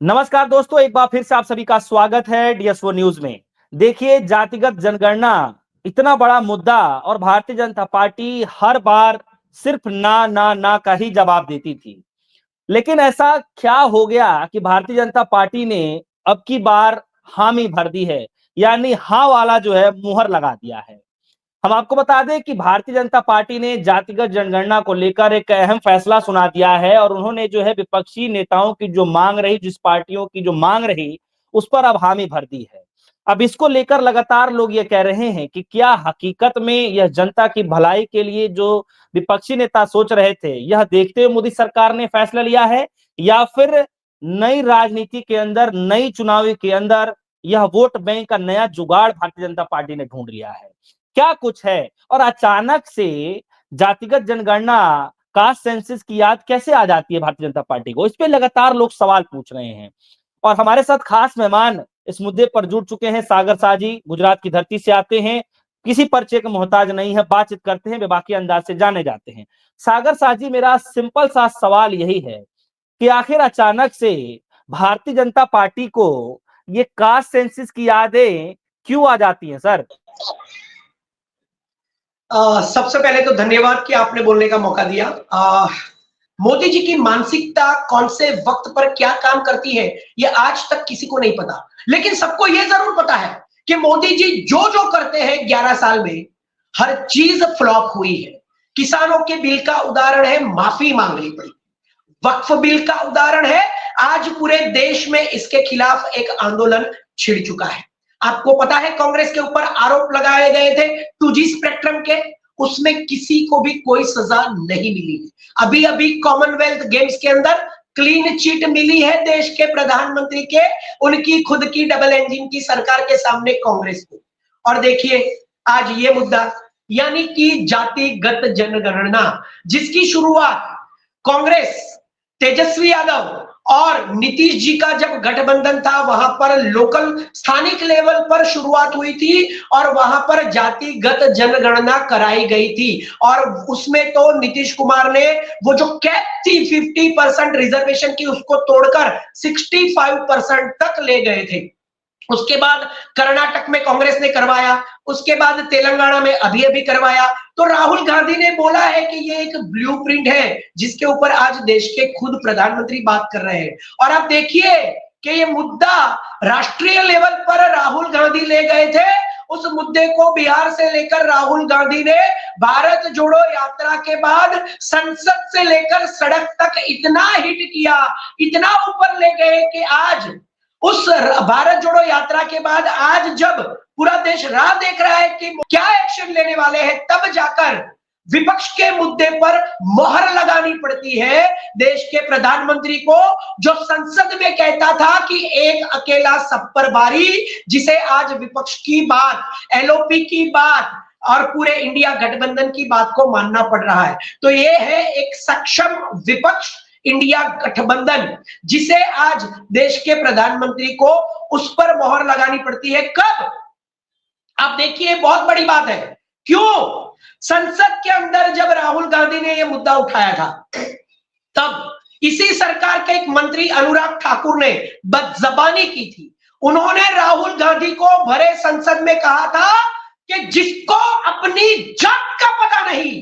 नमस्कार दोस्तों, एक बार फिर से आप सभी का स्वागत है डीएसओ न्यूज में। देखिए, जातिगत जनगणना इतना बड़ा मुद्दा और भारतीय जनता पार्टी हर बार सिर्फ ना ना ना का ही जवाब देती थी। लेकिन ऐसा क्या हो गया कि भारतीय जनता पार्टी ने अब की बार हामी भर दी है, यानी हाँ वाला जो है मुहर लगा दिया है। हम आपको बता दें कि भारतीय जनता पार्टी ने जातिगत जनगणना को लेकर एक अहम फैसला सुना दिया है और उन्होंने जो है विपक्षी नेताओं की जो मांग रही, जिस पार्टियों की जो मांग रही, उस पर अब हामी भर दी है। अब इसको लेकर लगातार लोग ये कह रहे हैं कि क्या हकीकत में यह जनता की भलाई के लिए जो विपक्षी नेता सोच रहे थे, यह देखते हुए मोदी सरकार ने फैसला लिया है, या फिर नई राजनीति के अंदर, नई चुनावी के अंदर यह वोट बैंक का नया जुगाड़ भारतीय जनता पार्टी ने ढूंढ लिया है। क्या कुछ है और अचानक से जातिगत जनगणना, कास्ट सेंसस की याद कैसे आ जाती है भारतीय जनता पार्टी को? इस पे लगातार लोग सवाल पूछ रहे हैं और हमारे साथ खास मेहमान इस मुद्दे पर जुड़ चुके हैं। सागर शाह जी गुजरात की धरती से आते हैं, किसी परिचय का मोहताज नहीं है, बातचीत करते हैं, बेबाकी अंदाज से जाने जाते हैं। सागर शाह जी, मेरा सिंपल सा सवाल यही है कि आखिर अचानक से भारतीय जनता पार्टी को ये कास्ट सेंसस की यादें क्यों आ जाती हैं सर? सबसे पहले तो धन्यवाद कि आपने बोलने का मौका दिया। मोदी जी की मानसिकता कौन से वक्त पर क्या काम करती है, ये आज तक किसी को नहीं पता। लेकिन सबको ये जरूर पता है कि मोदी जी जो जो करते हैं 11 साल में, हर चीज फ्लॉप हुई है। किसानों के बिल का उदाहरण है, माफी मांगनी पड़ी। वक्फ बिल का उदाहरण है, आज पूरे देश में इसके खिलाफ एक आंदोलन छिड़ चुका है। आपको पता है कांग्रेस के ऊपर आरोप लगाए गए थे 2G स्पेक्ट्रम के, उसमें किसी को भी कोई सजा नहीं मिली। अभी अभी कॉमनवेल्थ गेम्स के अंदर क्लीन चिट मिली है देश के प्रधानमंत्री के, उनकी खुद की डबल इंजन की सरकार के सामने कांग्रेस को। और देखिए आज ये मुद्दा, यानी कि जातिगत जनगणना, जिसकी शुरुआत कांग्रेस, तेजस्वी यादव और नीतीश जी का जब गठबंधन था, वहां पर लोकल स्थानिक लेवल पर शुरुआत हुई थी और वहां पर जातिगत जनगणना कराई गई थी। और उसमें तो नीतीश कुमार ने वो जो कैप थी 50% रिजर्वेशन की, उसको तोड़कर 65% तक ले गए थे। उसके बाद कर्नाटक में कांग्रेस ने करवाया, उसके बाद तेलंगाना में अभी अभी करवाया। तो राहुल गांधी ने बोला है कि ये एक ब्लूप्रिंट है जिसके ऊपर आज देश के खुद प्रधानमंत्री बात कर रहे हैं। और आप देखिए कि ये मुद्दा राष्ट्रीय लेवल पर राहुल गांधी ले गए थे। उस मुद्दे को बिहार से लेकर राहुल गांधी ने भारत जोड़ो यात्रा के बाद संसद से लेकर सड़क तक इतना हिट किया, इतना ऊपर ले गए कि आज उस भारत जोड़ो यात्रा के बाद आज जब पूरा देश राह देख रहा है कि क्या एक्शन लेने वाले हैं, तब जाकर विपक्ष के मुद्दे पर मोहर लगानी पड़ती है देश के प्रधानमंत्री को, जो संसद में कहता था कि एक अकेला सब पर भारी, जिसे आज विपक्ष की बात, एलओपी की बात और पूरे इंडिया गठबंधन की बात को मानना पड़ रहा है। तो ये है एक सक्षम विपक्ष, इंडिया गठबंधन, जिसे आज देश के प्रधानमंत्री को उस पर मोहर लगानी पड़ती है। कब? आप देखिए, बहुत बड़ी बात है। क्यों? संसद के अंदर जब राहुल गांधी ने यह मुद्दा उठाया था, तब इसी सरकार के एक मंत्री अनुराग ठाकुर ने बदजबानी की थी। उन्होंने राहुल गांधी को भरे संसद में कहा था कि जिसको अपनी जात का पता नहीं,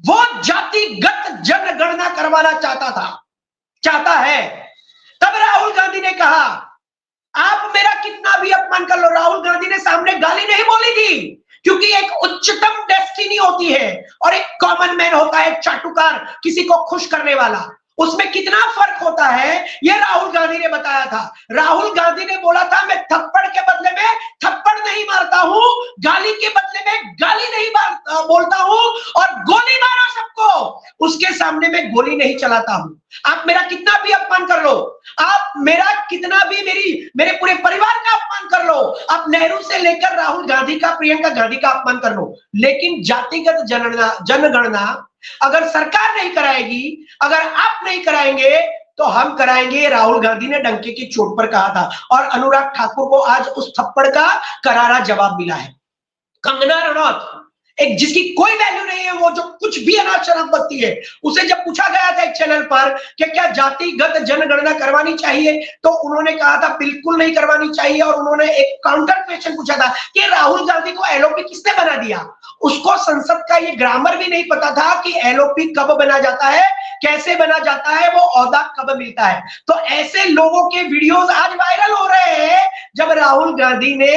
वो जातिगत जनगणना करवाना चाहता है। तब राहुल गांधी ने कहा, आप मेरा कितना भी अपमान कर लो। राहुल गांधी ने सामने गाली नहीं बोली थी, क्योंकि एक उच्चतम डेस्टिनी होती है और एक कॉमन मैन होता है, चाटुकार, किसी को खुश करने वाला। उसमें कितना फर्क होता है, यह राहुल गांधी ने बताया था। राहुल गांधी ने बोला था, मैं थप्पड़ के बदले में थप्पड़ नहीं मारता हूं, गाली के बदले में गाली नहीं बोलता हूं, और गोली मारो सबको, उसके सामने मैं गोली नहीं चलाता हूं। आप मेरा कितना भी अपमान कर लो, आप मेरा कितना भी मेरे पूरे परिवार का अपमान कर लो, आप नेहरू से लेकर राहुल गांधी का, प्रियंका गांधी का अपमान कर लो, लेकिन जातिगत जनगणना अगर सरकार नहीं कराएगी, अगर आप नहीं कराएंगे, तो हम कराएंगे। राहुल गांधी ने डंके की चोट पर कहा था और अनुराग ठाकुर को आज उस थप्पड़ का करारा जवाब मिला है। कंगना रनौत एक जिसकी कोई वैल्यू नहीं है, वो जो कुछ भी अनाज शराब बकती है, उसे जब पूछा गया था एक चैनल पर कि क्या जातिगत जनगणना करवानी चाहिए, तो उन्होंने कहा था बिल्कुल नहीं करवानी चाहिए। और उन्होंने एक काउंटर क्वेश्चन पूछा था कि राहुल गांधी को एलओपी किसने बना दिया। उसको संसद का ये ग्रामर भी नहीं पता था कि एलओपी कब बना जाता है, कैसे बना जाता है, वो ओहदा कब मिलता है। तो ऐसे लोगों के वीडियोस आज वायरल हो रहे हैं जब राहुल गांधी ने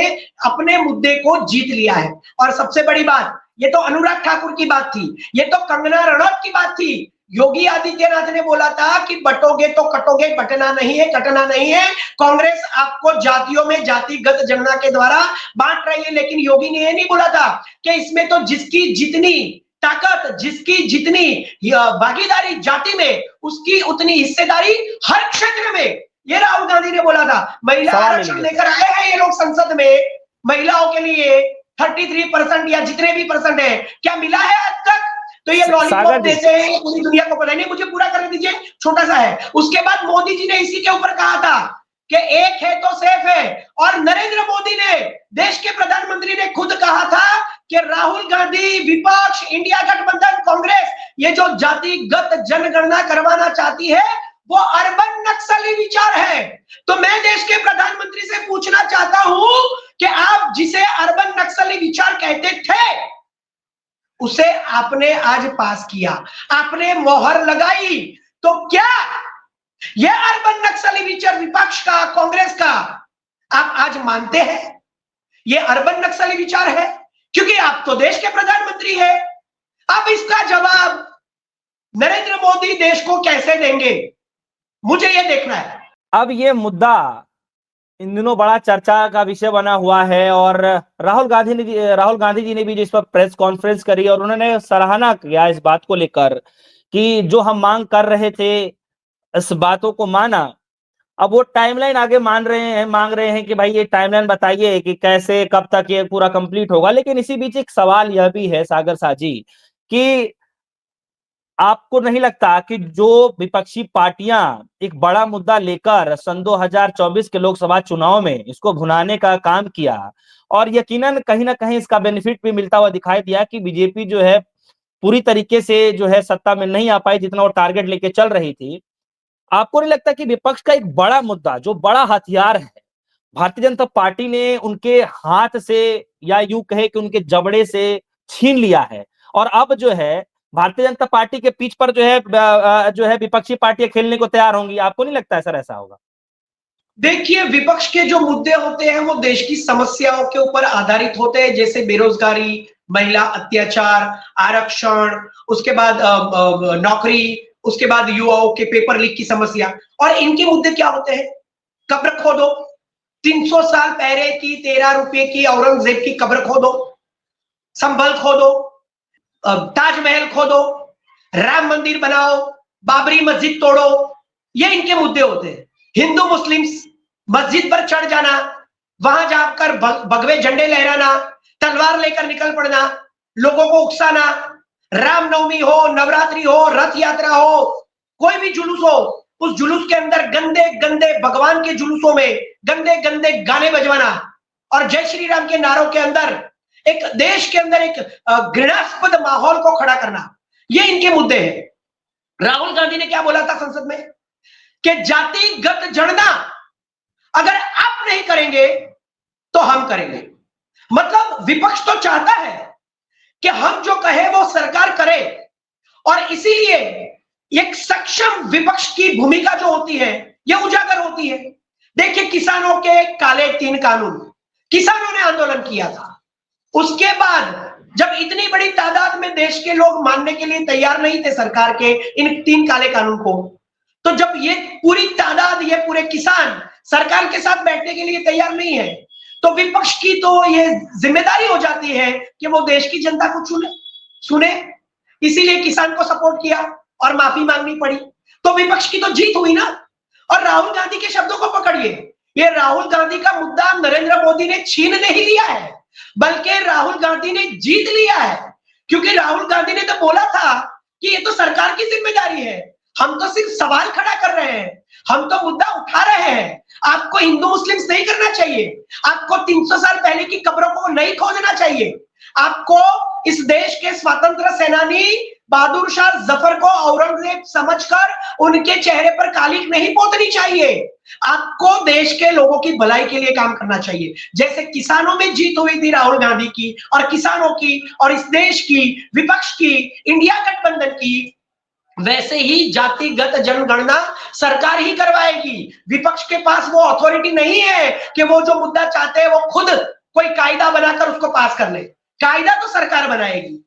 अपने मुद्दे को जीत लिया है। और सबसे बड़ी बात, ये तो अनुराग ठाकुर की बात थी, ये तो कंगना रनौत की बात थी। योगी आदित्यनाथ ने बोला था कि बटोगे तो कटोगे, बटना नहीं है, कटना नहीं है। कांग्रेस आपको जातियों में जातिगत जनगणना के द्वारा बांट रही है, लेकिन योगी ने यह नहीं बोला था कि इसमें तो जिसकी जितनी ताकत, जिसकी जितनी भागीदारी जाति में, उसकी उतनी हिस्सेदारी हर क्षेत्र में। ये राहुल गांधी ने बोला था। महिला आरक्षण लेकर आए हैं ये लोग संसद में, महिलाओं के लिए 33% या जितने भी परसेंट है, क्या मिला है आज तक? तो ये लॉलीपॉप देते हैं, पूरी दुनिया को पता नहीं। मुझे पूरा करने दीजिए, छोटा सा है। उसके बाद मोदी जी ने इसी के ऊपर कहा था कि एक है तो सेफ है। और नरेंद्र मोदी ने, देश के प्रधानमंत्री ने खुद कहा था कि राहुल गांधी, विपक्ष, इंडिया गठबंधन, कांग्रेस, ये जो जातिगत जनगणना करवाना चाहती है वो अर्बन नक्सली विचार है। तो मैं देश के प्रधानमंत्री से पूछना चाहता हूं कि आप जिसे अर्बन नक्सली विचार कहते थे, उसे आपने आज पास किया, आपने मोहर लगाई। तो क्या यह अर्बन नक्सली विचार विपक्ष का, कांग्रेस का, आप आज मानते हैं यह अर्बन नक्सली विचार है? क्योंकि आप तो देश के प्रधानमंत्री हैं। अब इसका जवाब नरेंद्र मोदी देश को कैसे देंगे, मुझे यह देखना है। अब ये मुद्दा इन दिनों बड़ा चर्चा का विषय बना हुआ है और राहुल गांधी जी ने भी जिस पर प्रेस कॉन्फ्रेंस करी और उन्होंने सराहना किया इस बात को लेकर कि जो हम मांग कर रहे थे इस बातों को माना। अब वो टाइमलाइन आगे मांग रहे हैं कि भाई ये टाइमलाइन बताइए कि कैसे, कब तक ये पूरा कंप्लीट होगा। लेकिन इसी बीच एक सवाल यह भी है सागर साजी कि आपको नहीं लगता कि जो विपक्षी पार्टियां एक बड़ा मुद्दा लेकर सन 2024 के लोकसभा चुनाव में इसको भुनाने का काम किया और यकीनन कहीं ना कहीं इसका बेनिफिट भी मिलता हुआ दिखाई दिया कि बीजेपी जो है पूरी तरीके से जो है सत्ता में नहीं आ पाई जितना वो टारगेट लेके चल रही थी। आपको नहीं लगता कि विपक्ष का एक बड़ा मुद्दा, जो बड़ा हथियार है, भारतीय जनता पार्टी ने उनके हाथ से या यूं कहे कि उनके जबड़े से छीन लिया है और अब जो है भारतीय जनता पार्टी के पीछ पर जो है विपक्षी पार्टियां खेलने को तैयार होंगी? आपको नहीं लगता सर ऐसा होगा? देखिए, विपक्ष के जो मुद्दे होते हैं वो देश की समस्याओं के ऊपर आधारित होते हैं, जैसे बेरोजगारी, महिला अत्याचार, आरक्षण, उसके बाद नौकरी, उसके बाद युवाओं के पेपर लीक की समस्या। और इनके मुद्दे क्या होते हैं? कब्र खोदो, 300 साल पहले की 13 रुपए की औरंगजेब की कब्र खोदो, संभल खोदो, ताजमहल खोदो, राम मंदिर बनाओ, बाबरी मस्जिद तोड़ो, ये इनके मुद्दे होते हैं। हिंदू मुस्लिम मस्जिद पर चढ़ जाना, वहां जाकर भगवे झंडे लहराना, तलवार लेकर निकल पड़ना, लोगों को उकसाना, रामनवमी हो, नवरात्रि हो, रथ यात्रा हो, कोई भी जुलूस हो, उस जुलूस के अंदर गंदे गंदे भगवान के जुलूसों में गंदे गंदे गाने बजवाना और जय श्री राम के नारों के अंदर एक देश के अंदर एक घृणास्पद माहौल को खड़ा करना, ये इनके मुद्दे हैं। राहुल गांधी ने क्या बोला था संसद में कि जातिगत जनगणना अगर आप नहीं करेंगे तो हम करेंगे। मतलब विपक्ष तो चाहता है कि हम जो कहे वो सरकार करे और इसीलिए एक सक्षम विपक्ष की भूमिका जो होती है ये उजागर होती है। देखिए, किसानों के काले 3 कानून, किसानों ने आंदोलन किया था। उसके बाद जब इतनी बड़ी तादाद में देश के लोग मानने के लिए तैयार नहीं थे सरकार के इन 3 काले कानून को, तो जब ये पूरी तादाद, ये पूरे किसान सरकार के साथ बैठने के लिए तैयार नहीं है, तो विपक्ष की तो ये जिम्मेदारी हो जाती है कि वो देश की जनता को सुने। इसीलिए किसान को सपोर्ट किया और माफी मांगनी पड़ी। तो विपक्ष की तो जीत हुई ना। और राहुल गांधी के शब्दों को पकड़िए, ये राहुल गांधी का मुद्दा नरेंद्र मोदी ने छीन नहीं लिया है, बल्कि राहुल गांधी ने जीत लिया है। क्योंकि राहुल गांधी ने तो बोला था कि ये तो सरकार की जिम्मेदारी है, हम तो सिर्फ सवाल खड़ा कर रहे हैं, हम तो मुद्दा उठा रहे हैं। आपको हिंदू मुस्लिम नहीं करना चाहिए, आपको 300 साल पहले की कब्रों को नहीं खोदना चाहिए, आपको इस देश के स्वतंत्र सेनानी बहादुर शाह जफर को औरंगजेब समझकर उनके चेहरे पर कालिख नहीं पोतनी चाहिए। आपको देश के लोगों की भलाई के लिए काम करना चाहिए। जैसे किसानों में जीत हुई थी राहुल गांधी की और किसानों की और इस देश की, विपक्ष की, इंडिया गठबंधन की, वैसे ही जातिगत जनगणना सरकार ही करवाएगी। विपक्ष के पास वो अथॉरिटी नहीं है कि वो जो मुद्दा चाहते हैं वो खुद कोई कायदा बनाकर उसको पास कर ले। कायदा तो सरकार बनाएगी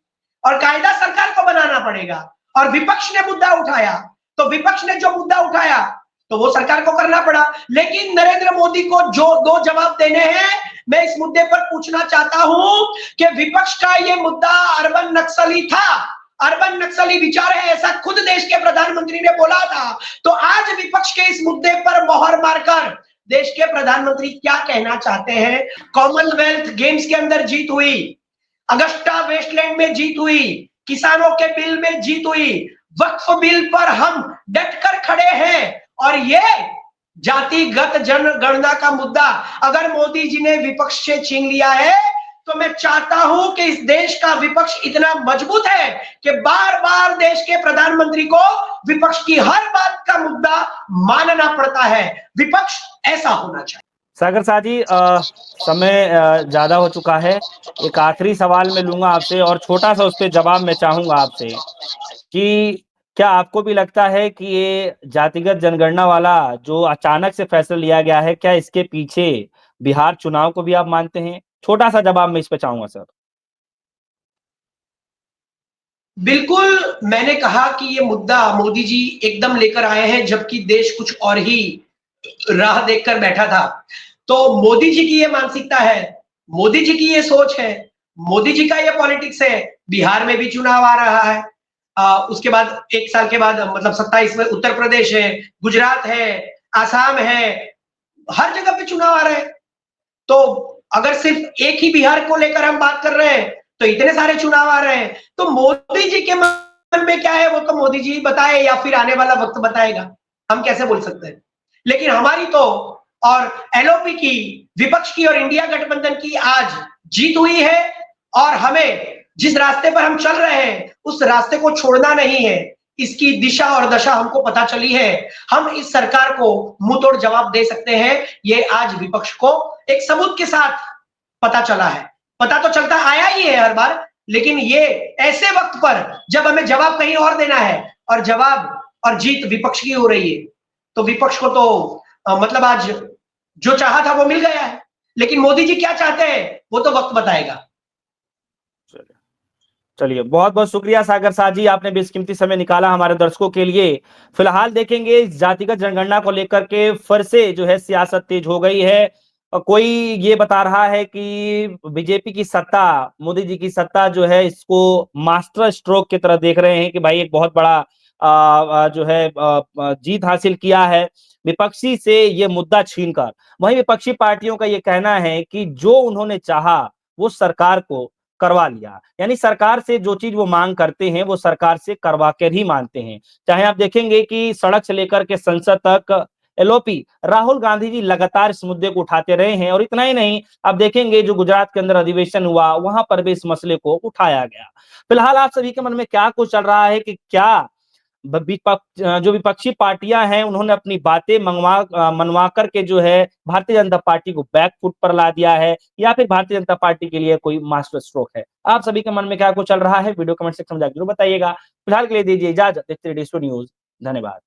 और कायदा सरकार को बनाना पड़ेगा। और विपक्ष ने मुद्दा उठाया तो विपक्ष ने जो मुद्दा उठाया तो वो सरकार को करना पड़ा। लेकिन नरेंद्र मोदी को जो दो जवाब देने हैं, मैं इस मुद्दे पर पूछना चाहता हूं कि विपक्ष का ये मुद्दा अर्बन नक्सली था, अर्बन नक्सली विचार है, ऐसा खुद देश के प्रधानमंत्री ने बोला था। तो आज विपक्ष के इस मुद्दे पर मोहर मारकर देश के प्रधानमंत्री क्या कहना चाहते हैं? कॉमनवेल्थ गेम्स के अंदर जीत हुई, अगस्टा वेस्टलैंड में जीत हुई, किसानों के बिल में जीत हुई, वक्फ बिल पर हम डटकर खड़े हैं। और ये जातिगत जनगणना का मुद्दा अगर मोदी जी ने विपक्ष से छीन लिया है तो मैं चाहता हूं कि इस देश का विपक्ष इतना मजबूत है कि बार बार देश के प्रधानमंत्री को विपक्ष की हर बात का मुद्दा मानना पड़ता है। विपक्ष ऐसा होना चाहिए। सागर साहब जी, समय ज्यादा हो चुका है। एक आखिरी सवाल मैं लूंगा आपसे और छोटा सा उस पर जवाब मैं चाहूंगा आपसे कि क्या आपको भी लगता है कि ये जातिगत जनगणना वाला जो अचानक से फैसला लिया गया है, क्या इसके पीछे बिहार चुनाव को भी आप मानते हैं? छोटा सा जवाब मैं इस पे चाहूंगा सर। बिल्कुल, मैंने कहा कि ये मुद्दा मोदी जी एकदम लेकर आए हैं जबकि देश कुछ और ही राह देखकर बैठा था। तो मोदी जी की ये मानसिकता है, मोदी जी की ये सोच है, मोदी जी का ये पॉलिटिक्स है। बिहार में भी चुनाव आ रहा है, उसके बाद 1 साल के बाद मतलब 27 में उत्तर प्रदेश है, गुजरात है, आसाम है, हर जगह पे चुनाव आ रहे हैं। तो अगर सिर्फ एक ही बिहार को लेकर हम बात कर रहे हैं तो इतने सारे चुनाव आ रहे हैं। तो मोदी जी के मन में क्या है वो तो मोदी जी बताए या फिर आने वाला वक्त बताएगा, हम कैसे बोल सकते हैं। लेकिन हमारी तो और एलओपी की, विपक्ष की और इंडिया गठबंधन की आज जीत हुई है और हमें जिस रास्ते पर हम चल रहे हैं उस रास्ते को छोड़ना नहीं है। इसकी दिशा और दशा हमको पता चली है। हम इस सरकार को मुंहतोड़ जवाब दे सकते हैं। ये आज विपक्ष को एक सबूत के साथ पता चला है। पता तो चलता आया ही है हर बार, लेकिन ये ऐसे वक्त पर जब हमें जवाब कहीं और देना है और जवाब और जीत विपक्ष की हो रही है, तो विपक्ष को तो मतलब आज जो चाहा था वो मिल गया है। लेकिन मोदी जी क्या चाहते हैं वो तो वक्त बताएगा। चलिए, बहुत बहुत शुक्रिया सागर साह जी, आपने बेशकीमती समय निकाला हमारे दर्शकों के लिए। फिलहाल देखेंगे इस जातिगत जनगणना को लेकर के फिर से जो है सियासत तेज हो गई है। कोई ये बता रहा है कि बीजेपी की सत्ता, मोदी जी की सत्ता जो है इसको मास्टर स्ट्रोक की तरह देख रहे हैं कि भाई एक बहुत बड़ा जो है जीत हासिल किया है विपक्षी से ये मुद्दा छीनकर। वहीं विपक्षी पार्टियों का ये कहना है कि जो उन्होंने चाहा वो सरकार को करवा लिया, यानी सरकार से जो चीज वो मांग करते हैं वो सरकार से करवा कर ही मानते हैं। चाहे आप देखेंगे कि सड़क से लेकर के संसद तक एलओपी राहुल गांधी जी लगातार इस मुद्दे को उठाते रहे हैं। और इतना ही नहीं, आप देखेंगे जो गुजरात के अंदर अधिवेशन हुआ वहां पर भी इस मसले को उठाया गया। फिलहाल आप सभी के मन में क्या कुछ चल रहा है कि क्या जो विपक्षी पार्टियां हैं उन्होंने अपनी बातें मनवा करके जो है भारतीय जनता पार्टी को बैक फुट पर ला दिया है, या फिर भारतीय जनता पार्टी के लिए कोई मास्टर स्ट्रोक है? आप सभी के मन में क्या कुछ चल रहा है वीडियो कमेंट सेक्शन में जरूर बताइएगा। फिलहाल के लिए दीजिए इजाजत, देखते रहिए न्यूज़। धन्यवाद।